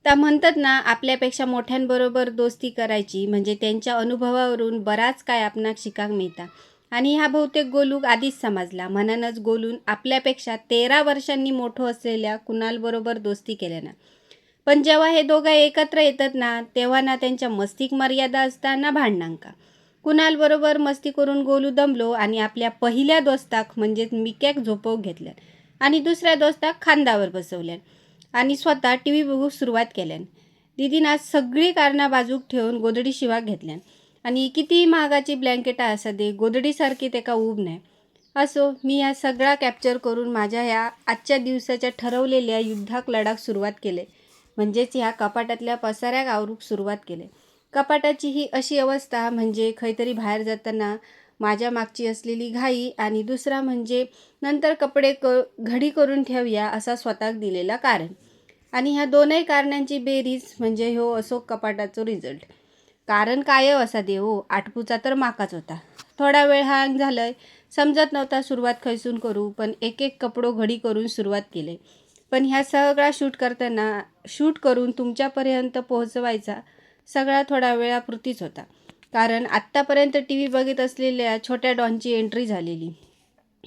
तर म्हणतात ना, आपल्यापेक्षा मोठ्यांबरोबर दोस्ती करायची म्हणजे त्यांच्या अनुभवावरून बराच काय आपणाक शिकाक मिळता. आणि हा बहुतेक गोलूक आधीच समजला. म्हणूनच गोलून आपल्यापेक्षा 13 वर्षांनी मोठो असलेल्या कुणालबरोबर दोस्ती केल्यानं. पण जेव्हा हे दोघं एकत्र येतात ना, तेव्हा ना त्यांच्या मस्तीक मर्यादा असता ना भांडणांका. कुणालबरोबर मस्ती करून गोलू दमलो आणि आपल्या पहिल्या दोस्ताक म्हणजेच मिक्याक झोपवूक घेतल्यान आणि दुसऱ्या दोस्ताक खांद्यावर बसवल्यान आणि स्वतः टी व्ही बघूक सुरुवात केल्यान. दीदीन आज सगळी कारणां बाजूक ठेवून गोधडी शिवाक घेतल्यान आणि कितीही महागाची ब्लँकेटा असा दे गोधडीसारखी त्याका ऊब नाही. असो, मी हा सगळा कॅप्चर करून माझ्या ह्या आजच्या दिवसाच्या ठरवलेल्या युद्धाक लढाक सुरुवात केले. म्हणजेच ह्या कपाटातल्या पसाऱ्याक आवरूक सुरुवात केले. कपाटाची ही अशी अवस्था म्हणजे खैतरी बाहेर जाताना माझ्या मागची असलेली घाई आणि दुसरा म्हणजे नंतर कपडे घडी करून ठेवूया असा स्वतःक दिलेला कारण. आणि ह्या दोनही कारणांची बेरीज म्हणजे ह्यो असो कपाटाचो रिझल्ट. कारण कायव असा दे हो, आटपूचा तर माकाच होता. थोडा वेळ हँग झालंय, समजत नव्हता सुरुवात खैसून करू, पण एक एक कपडो घडी करून सुरुवात केले. पण ह्या सगळा शूट करून तुमच्यापर्यंत पोहोचवायचा सगळा थोडा वेळापुरतीच होता. कारण आत्तापर्यंत टी व्ही बघत असलेल्या छोट्या डॉनची एंट्री झालेली.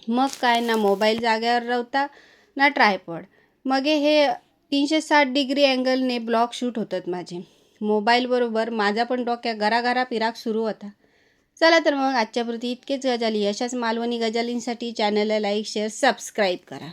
मग काय ना मोबाईल जाग्यावर राहता ना ट्रायपॉड. मग हे 360 डिग्री अँगलने ब्लॉग शूट होतात माझे. मोबाईलबरोबर माझा पण डोक्या घराघरा पिराक सुरू होता. चला तर मग आजच्यापुरती इतकेच गजाली. अशाच मालवणी गजालींसाठी चॅनलला लाईक शेअर सबस्क्राईब करा.